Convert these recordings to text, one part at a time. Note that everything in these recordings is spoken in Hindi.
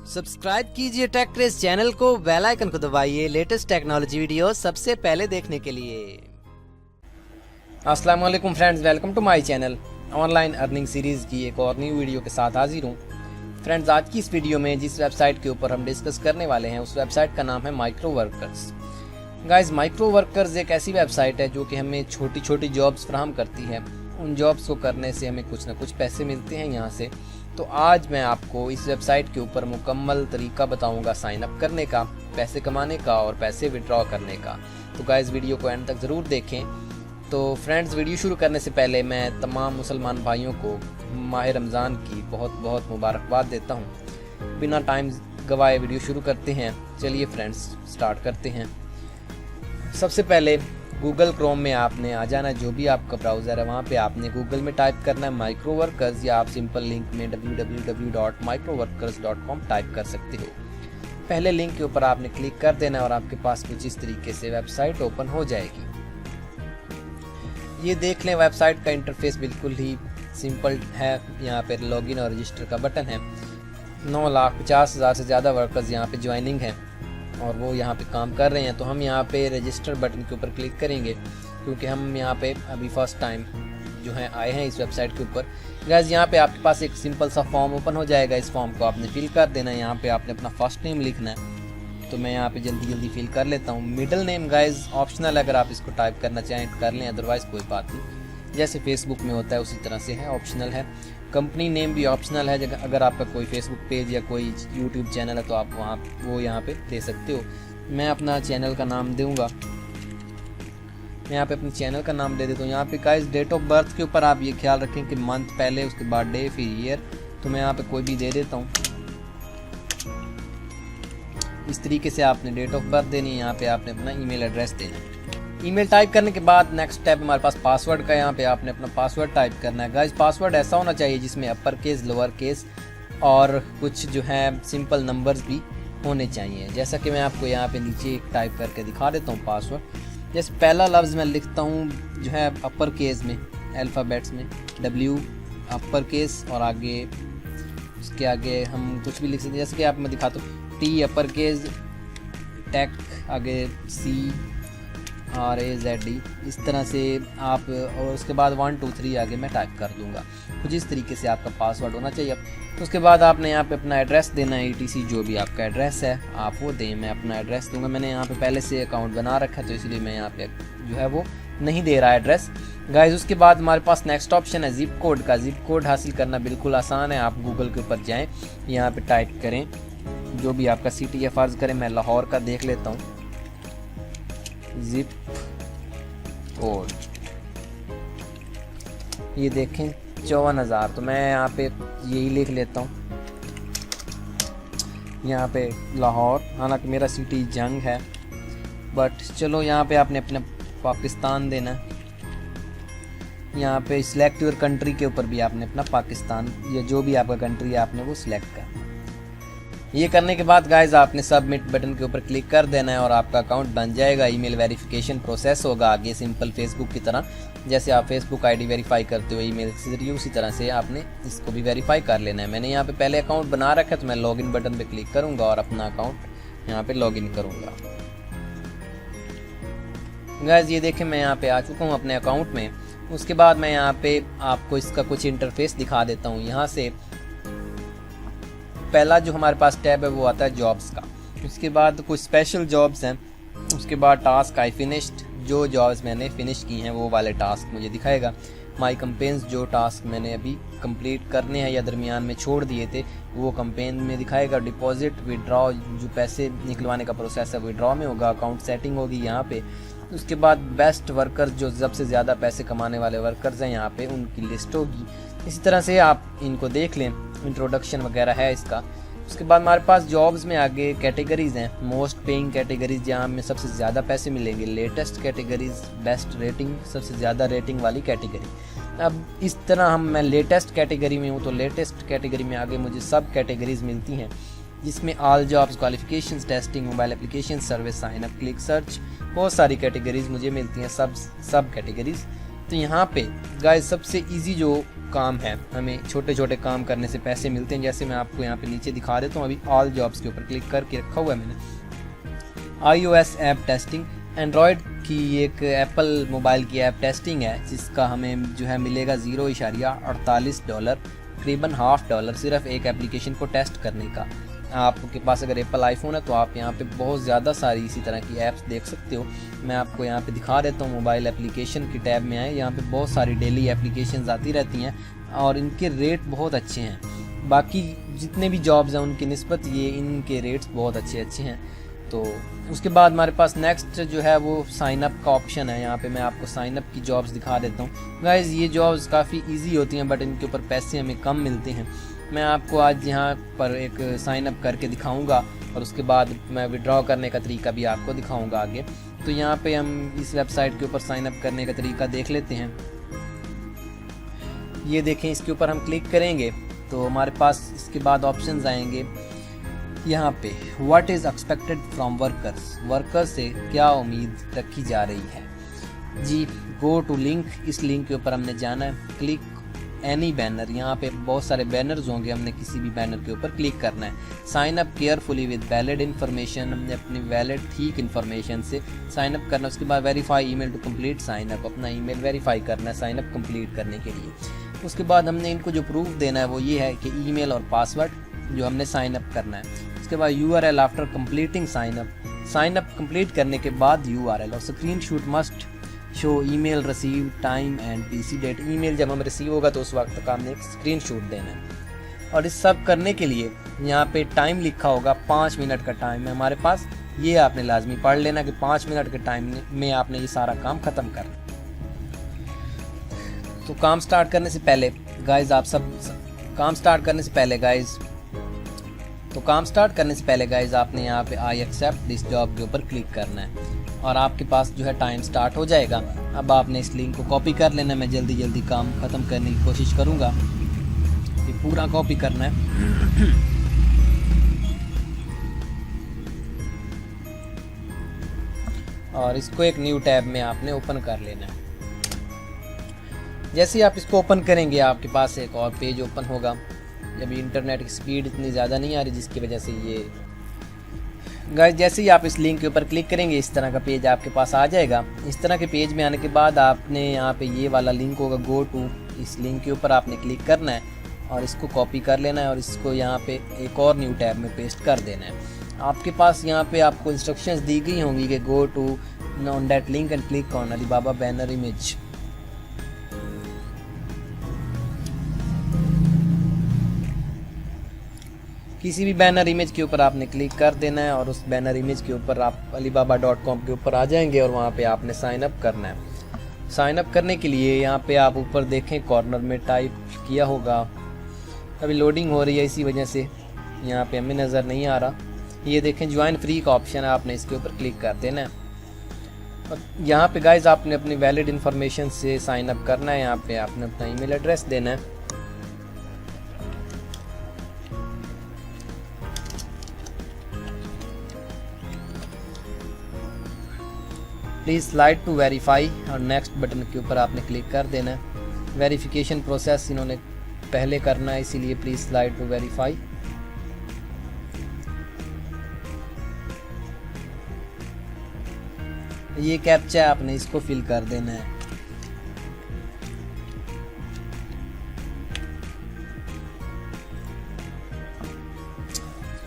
सब्सक्राइब कीजिए टेक क्रेज चैनल को, बेल आइकन को दबाइए लेटेस्ट टेक्नोलॉजी वीडियो सबसे पहले देखने के लिए। अस्सलाम वालेकुम friends, welcome to my channel. Online earning series की एक और न्यू वीडियो के साथ हाजिर हूँ। फ्रेंड्स, आज की इस वीडियो में जिस वेबसाइट के ऊपर हम डिस्कस करने वाले हैं उस वेबसाइट का नाम है micro workers. Guys, micro workers एक ऐसी वेबसाइट है जो कि हमें छोटी छोटी जॉब्स फराहम करती है। उन जॉब्स को करने से हमें कुछ ना कुछ पैसे मिलते हैं यहाँ से। तो आज मैं आपको इस वेबसाइट के ऊपर मुकम्मल तरीका बताऊंगा साइन अप करने का, पैसे कमाने का और पैसे विड्रॉ करने का। तो गाइस, वीडियो को एंड तक ज़रूर देखें। तो फ्रेंड्स, वीडियो शुरू करने से पहले मैं तमाम मुसलमान भाइयों को माह रमज़ान की बहुत बहुत मुबारकबाद देता हूँ। बिना टाइम गवाए वीडियो शुरू करते हैं। चलिए फ्रेंड्स, स्टार्ट करते हैं। सबसे पहले गूगल क्रोम में आपने आ जाना, जो भी आपका ब्राउज़र है वहाँ पे आपने गूगल में टाइप करना है माइक्रो वर्कर्स, या आप सिंपल लिंक में www.microworkers.com टाइप कर सकते हो। पहले लिंक के ऊपर आपने क्लिक कर देना और आपके पास कुछ इस तरीके से वेबसाइट ओपन हो जाएगी। ये देख लें, वेबसाइट का इंटरफेस बिल्कुल ही सिंपल है। यहाँ पे लॉगिन और रजिस्टर का बटन है। 9,50,000 से ज़्यादा वर्कर्स यहाँ पे ज्वाइनिंग हैं और वो यहाँ पे काम कर रहे हैं। तो हम यहाँ पे रजिस्टर बटन के ऊपर क्लिक करेंगे क्योंकि हम यहाँ पे अभी फर्स्ट टाइम जो है आए हैं इस वेबसाइट के ऊपर। गाइस, यहाँ पे आपके पास एक सिंपल सा फॉर्म ओपन हो जाएगा। इस फॉर्म को आपने फिल कर देना है। यहाँ पे आपने अपना फर्स्ट नेम लिखना है। तो मैं यहाँ पे जल्दी फिल कर लेता हूँ। मिडिल नेम गाइस ऑप्शनल है, अगर आप इसको टाइप करना चाहें कर लें, अदरवाइज़ कोई बात नहीं। जैसे फेसबुक में होता है उसी तरह से है, ऑप्शनल है। कंपनी नेम भी ऑप्शनल है। अगर आपका कोई फेसबुक पेज या कोई यूट्यूब चैनल है तो आप वो यहाँ पे दे सकते हो। मैं अपना चैनल का नाम दूंगा। मैं यहाँ पे अपने चैनल का नाम दे देता हूँ। यहाँ पे गाइस डेट ऑफ बर्थ के ऊपर आप ये ख्याल रखें कि मंथ पहले, उसके बाद डे, फिर ईयर। तो मैं यहाँ पे कोई भी दे देता हूँ। इस तरीके से आपने डेट ऑफ बर्थ देनी है। यहाँ पे आपने अपना ईमेल एड्रेस देना है। ईमेल टाइप करने के बाद नेक्स्ट स्टेप हमारे पास पासवर्ड का। यहाँ पे आपने अपना पासवर्ड टाइप करना है। गाइस, पासवर्ड ऐसा होना चाहिए जिसमें अपर केस, लोअर केस और कुछ जो है सिंपल नंबर्स भी होने चाहिए। जैसा कि मैं आपको यहाँ पे नीचे टाइप करके दिखा देता हूँ पासवर्ड। जैसे पहला लफ्ज़ मैं लिखता हूँ जो है अपर केस में, अल्फ़ाबेट्स में W अपर केस, और आगे उसके आगे हम कुछ भी लिख सकते हैं। जैसे कि आप मैं दिखाता हूँ T अपर केस, टेक, आगे CRAZD, इस तरह से आप, और उसके बाद 1 2 3 आगे मैं टाइप कर दूंगा। कुछ इस तरीके से आपका पासवर्ड होना चाहिए। तो उसके बाद आपने यहाँ पे अपना एड्रेस देना है। ETC जो भी आपका एड्रेस है आप वो दें। मैं अपना एड्रेस दूंगा। मैंने यहाँ पे पहले से अकाउंट बना रखा है तो इसलिए मैं यहाँ पे जो है वो नहीं दे रहा एड्रेस। गाइस, उसके बाद हमारे पास नेक्स्ट ऑप्शन है जिप कोड का। जिप कोड हासिल करना बिल्कुल आसान है। आप गूगल के ऊपर जाएँ, यहाँ पर टाइप करें जो भी आपका सिटी या फ़र्ज़ करें मैं लाहौर का देख लेता हूँ। जिप कोड ये देखें 54,000। तो मैं यहाँ पे यही लिख लेता हूँ, यहाँ पे लाहौर। हालांकि मेरा सिटी जंग है, बट चलो यहाँ पे आपने अपने पाकिस्तान देना है। यहाँ पे सिलेक्ट योर कंट्री के ऊपर भी आपने अपना पाकिस्तान या जो भी आपका कंट्री है आपने वो सिलेक्ट करना है। ये करने के बाद गाइस आपने सबमिट बटन के ऊपर क्लिक कर देना है और आपका अकाउंट बन जाएगा। ईमेल वेरिफिकेशन प्रोसेस होगा आगे, सिंपल फेसबुक की तरह। जैसे आप फेसबुक आईडी वेरीफाई करते हो ईमेल के जरिए, उसी तरह से आपने इसको भी वेरीफाई कर लेना है। मैंने यहाँ पे पहले अकाउंट बना रखा है तो मैं लॉगिन बटन पे क्लिक करूँगा और अपना अकाउंट यहाँ पे लॉगिन करूँगा। गाइस, ये देखें मैं यहाँ पे आ चुका हूँ अपने अकाउंट में। उसके बाद मैं यहाँ पे आपको इसका कुछ इंटरफेस दिखा देता हूँ। यहाँ से पहला जो हमारे पास टैब है वो आता है जॉब्स का। उसके बाद कुछ स्पेशल जॉब्स हैं। उसके बाद टास्क आई फिनिश्ड, जो जॉब्स मैंने फिनिश की हैं वो वाले टास्क मुझे दिखाएगा। माई कंपेन्स, जो टास्क मैंने अभी कंप्लीट करने हैं या दरमियान में छोड़ दिए थे वो कंपेन में दिखाएगा। डिपॉजिट, विड्रॉ, जो पैसे निकलवाने का प्रोसेस है विड्रॉ में होगा। अकाउंट सेटिंग होगी यहाँ पे। उसके बाद बेस्ट वर्कर्स, जो सबसे ज़्यादा पैसे कमाने वाले वर्कर्स हैं यहाँ पे उनकी लिस्ट होगी। इसी तरह से आप इनको देख लें। इंट्रोडक्शन वगैरह है इसका। उसके बाद हमारे पास जॉब्स में आगे कैटेगरीज़ हैं। मोस्ट पेइंग कैटेगरीज जहाँ में सबसे ज़्यादा पैसे मिलेंगे। लेटेस्ट कैटेगरीज, बेस्ट रेटिंग, सबसे ज़्यादा रेटिंग वाली कैटेगरी। अब इस तरह मैं लेटेस्ट कैटेगरी में हूँ तो लेटेस्ट कैटेगरी में आगे मुझे सब कैटेगरीज मिलती हैं, जिसमें all jobs, qualifications, testing, mobile application, service, sign up, click search, बहुत सारी कैटेगरीज मुझे मिलती हैं। सब कैटेगरीज तो यहाँ पे गाइस सबसे इजी जो काम है, हमें छोटे छोटे काम करने से पैसे मिलते हैं। जैसे मैं आपको यहाँ पे नीचे दिखा देता हूँ, अभी ऑल जॉब्स के ऊपर क्लिक करके रखा हुआ है मैंने। iOS ऐप टेस्टिंग, एंड्रॉयड की एक एप्पल मोबाइल की ऐप टेस्टिंग है, जिसका हमें जो है मिलेगा $0.48, तकरीबन $50 सिर्फ एक एप्लीकेशन को टेस्ट करने का। आपके पास अगर एप्पल आईफोन है तो आप यहाँ पे बहुत ज़्यादा सारी इसी तरह की ऐप्स देख सकते हो। मैं आपको यहाँ पे दिखा देता हूँ, मोबाइल एप्लीकेशन की टैब में आए, यहाँ पे बहुत सारी डेली एप्लीकेशंस आती रहती हैं और इनके रेट बहुत अच्छे हैं। बाकी जितने भी जॉब्स हैं उनकी निस्बत ये इनके रेट्स बहुत अच्छे हैं। तो उसके बाद हमारे पास नेक्स्ट जो है वो साइन अप का ऑप्शन है। यहाँ पे मैं आपको साइन अप की जॉब्स दिखा देता हूँ। गाइस ये जॉब्स काफ़ी इजी होती हैं बट इनके ऊपर पैसे हमें कम मिलते हैं। मैं आपको आज यहाँ पर एक साइन अप करके दिखाऊंगा और उसके बाद मैं विड्रॉ करने का तरीका भी आपको दिखाऊंगा आगे। तो यहाँ पे हम इस वेबसाइट के ऊपर साइन अप करने का तरीका देख लेते हैं। ये देखें, इसके ऊपर हम क्लिक करेंगे तो हमारे पास इसके बाद ऑप्शंस आएंगे। यहाँ पे what is expected from workers, workers से क्या उम्मीद रखी जा रही है जी। गो टू लिंक, इस लिंक के ऊपर हमने जाना है। क्लिक एनी बैनर, यहाँ पे बहुत सारे बैनर्स होंगे, हमने किसी भी बैनर के ऊपर क्लिक करना है। Sign up carefully with valid information, हमने अपनी वैलिड ठीक इन्फॉर्मेशन से साइन अप करना है। उसके बाद verify email to complete sign up, अपना ईमेल वेरीफाई करना है साइन अप कंप्लीट करने के लिए। उसके बाद हमने इनको जो प्रूफ देना है वो ये है कि ईमेल और पासवर्ड जो हमने साइन अप करना है। उसके बाद URL after completing sign up complete करने के बाद URL और screenshot must show email receive time and PC date. Email जब हम रिसीव होगा तो उस वक्त का हमने एक स्क्रीनशॉट देना है। और इस सब करने के लिए यहाँ पे टाइम लिखा होगा, 5 मिनट का टाइम है हमारे पास। ये आपने लाजमी पढ़ लेना कि 5 मिनट के टाइम में आपने ये सारा काम ख़त्म करना। तो काम स्टार्ट करने से पहले गाइज आपने यहाँ पे आई एक्सेप्ट दिस जॉब के ऊपर क्लिक करना है और आपके पास जो है टाइम स्टार्ट हो जाएगा। अब आपने इस लिंक को कॉपी कर लेना है। मैं जल्दी काम ख़त्म करने की कोशिश करूँगा, ये पूरा कॉपी करना है। और इसको एक न्यू टैब में आपने ओपन कर लेना है। जैसे ही आप इसको ओपन करेंगे आपके पास एक और पेज ओपन होगा। जब इंटरनेट की स्पीड इतनी ज़्यादा नहीं आ रही जिसकी वजह से ये गाइस, जैसे ही आप इस लिंक के ऊपर क्लिक करेंगे इस तरह का पेज आपके पास आ जाएगा। इस तरह के पेज में आने के बाद आपने यहाँ पे ये वाला लिंक होगा गो टू, इस लिंक के ऊपर आपने क्लिक करना है और इसको कॉपी कर लेना है और इसको यहाँ पे एक और न्यू टैब में पेस्ट कर देना है। आपके पास यहाँ पे आपको इंस्ट्रक्शंस दी गई होंगी कि go to on that link and click on Alibaba banner image. किसी भी बैनर इमेज के ऊपर आपने क्लिक कर देना है और उस बैनर इमेज के ऊपर आप alibaba.com के ऊपर आ जाएंगे और वहाँ पे आपने साइन अप करना है। साइन अप करने के लिए यहाँ पे आप ऊपर देखें कॉर्नर में टाइप किया होगा, अभी लोडिंग हो रही है इसी वजह से यहाँ पे हमें नज़र नहीं आ रहा। ये देखें ज्वाइन फ्री का ऑप्शन है, आपने इसके ऊपर क्लिक कर देना है और यहाँ पे गाइज आपने अपनी वैलिड इन्फॉर्मेशन से साइन अप करना है। यहाँ पे आपने अपना ईमेल एड्रेस देना है। प्लीज़ स्लाइड टू वेरीफाई और नेक्स्ट बटन के ऊपर आपने क्लिक कर देना है। वेरिफिकेशन प्रोसेस इन्होंने पहले करना है, इसीलिए प्लीज़ स्लाइड टू वेरीफाई। ये कैप्चा है, आपने इसको फिल कर देना है।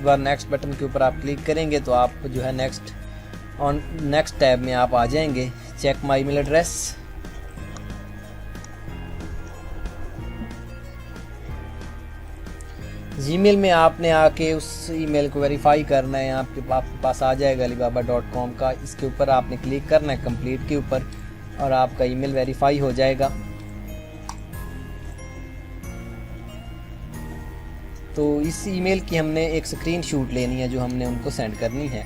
बार नेक्स्ट बटन के ऊपर आप क्लिक करेंगे तो आप जो है नेक्स्ट टैब में आप आ जाएंगे। Check my email address, Gmail में आपने आके उस ईमेल को वेरीफाई करना है। आपके पास आ जाएगा alibaba.com का, इसके ऊपर आपने क्लिक करना है कंप्लीट के ऊपर और आपका ईमेल वेरीफाई हो जाएगा। तो इस ईमेल की हमने एक स्क्रीनशॉट लेनी है जो हमने उनको सेंड करनी है।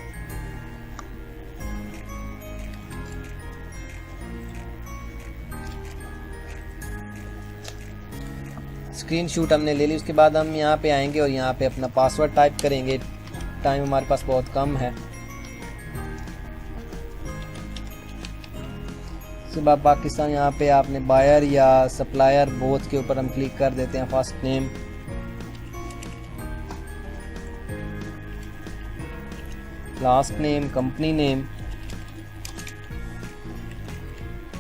स्क्रीनशॉट हमने ले ली। उसके बाद हम यहाँ पे आएंगे और यहाँ पे अपना पासवर्ड टाइप करेंगे। टाइम हमारे पास बहुत कम है। उसके बाद पाकिस्तान, यहाँ पे आपने बायर या सप्लायर बोथ के ऊपर हम क्लिक कर देते हैं। First name, last name, company name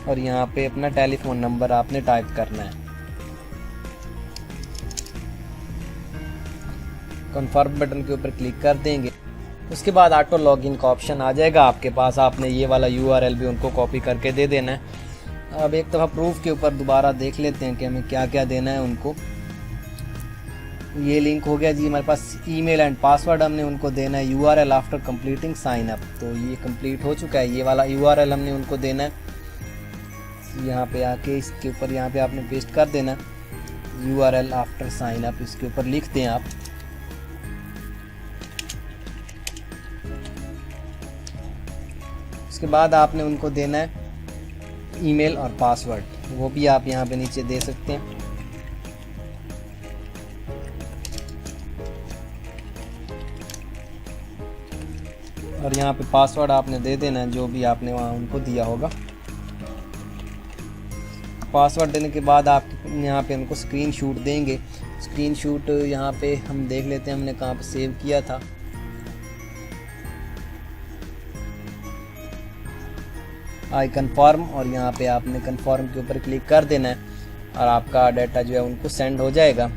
और यहाँ पे अपना टेलीफोन नंबर आपने टाइप करना है। कन्फर्म बटन के ऊपर क्लिक कर देंगे। उसके बाद ऑटो लॉगिन का ऑप्शन आ जाएगा आपके पास। आपने ये वाला URL भी उनको कॉपी करके दे देना है। अब एक दफ़ा प्रूफ के ऊपर दोबारा देख लेते हैं कि हमें क्या क्या देना है उनको। ये लिंक हो गया जी हमारे पास। ईमेल एंड पासवर्ड हमने उनको देना है। URL after completing sign up, तो ये कंप्लीट हो चुका है। ये वाला URL हमने उनको देना है। यहाँ पे आके इसके ऊपर यहाँ पे आपने पेस्ट कर देना URL आफ्टर साइन अप, इसके ऊपर लिख दें आप। उसके बाद आपने उनको देना है ईमेल और पासवर्ड, वो भी आप यहाँ पे नीचे दे सकते हैं। और यहाँ पे पासवर्ड आपने दे देना है जो भी आपने वहाँ उनको दिया होगा। पासवर्ड देने के बाद आप यहाँ पे उनको स्क्रीनशॉट देंगे। स्क्रीनशॉट यहाँ पे हम देख लेते हैं हमने कहाँ पे सेव किया था। आई कन्फर्म, और यहाँ पे आपने कन्फर्म के ऊपर क्लिक कर देना है और आपका डाटा जो है उनको सेंड हो जाएगा।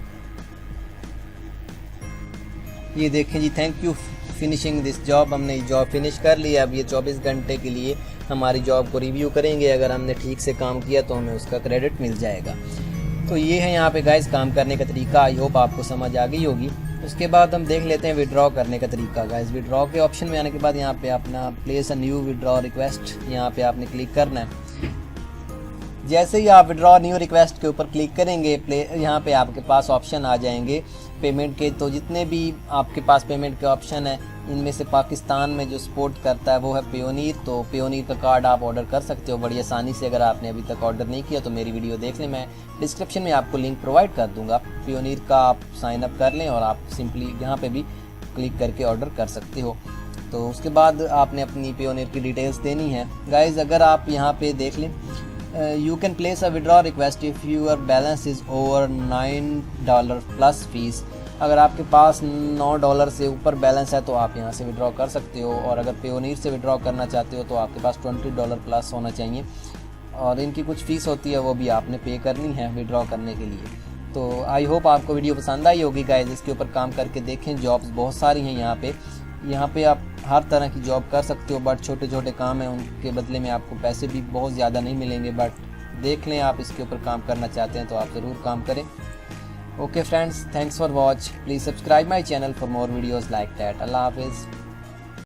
ये देखें जी, thank you finishing this job, हमने ये जॉब फिनिश कर लिया। अब ये 24 घंटे के लिए हमारी जॉब को रिव्यू करेंगे। अगर हमने ठीक से काम किया तो हमें उसका क्रेडिट मिल जाएगा। तो ये है यहाँ पे गाइस काम करने का तरीका। आई होप आपको समझ आ गई होगी। उसके बाद हम देख लेते हैं विड्रॉ करने का तरीका गाइस। विड्रॉ के ऑप्शन में आने के बाद यहाँ पे अपना place a new withdraw request, यहाँ पे आपने क्लिक करना है। जैसे ही आप विड्रॉ न्यू रिक्वेस्ट के ऊपर क्लिक करेंगे, यहाँ पे आपके पास ऑप्शन आ जाएंगे पेमेंट के। तो जितने भी आपके पास पेमेंट के ऑप्शन है, इनमें से पाकिस्तान में जो सपोर्ट करता है वो है पेयोनीर। तो पेयोनीर का कार्ड आप ऑर्डर कर सकते हो बड़ी आसानी से। अगर आपने अभी तक ऑर्डर नहीं किया तो मेरी वीडियो देख लें, मैं डिस्क्रिप्शन में आपको लिंक प्रोवाइड कर दूंगा। पेयोनीर का आप साइन अप कर लें और आप सिंपली यहाँ पे भी क्लिक करके ऑर्डर कर सकते हो। तो उसके बाद आपने अपनी पेयोनीर की डिटेल्स देनी है गाइज। अगर आप यहाँ पे देख लें, you can place a withdraw request if your balance is over $9 plus fees. अगर आपके पास $9 से ऊपर बैलेंस है तो आप यहाँ से विड्रॉ कर सकते हो। और अगर पेयोनीर से विड्रॉ करना चाहते हो तो आपके पास $20 प्लस होना चाहिए। और इनकी कुछ फ़ीस होती है, वो भी आपने पे करनी है विड्रॉ करने के लिए। तो आई होप आपको वीडियो पसंद आई होगी गाइस। इसके ऊपर काम करके देखें। जॉब्स बहुत सारी हैं यहाँ पे आप हर तरह की जॉब कर सकते हो। बट छोटे छोटे काम हैं, उनके बदले में आपको पैसे भी बहुत ज़्यादा नहीं मिलेंगे। बट देख लें, आप इसके ऊपर काम करना चाहते हैं तो आप ज़रूर काम करें। Okay friends, thanks for watch. Please subscribe my channel for more videos like that. Allah Hafiz.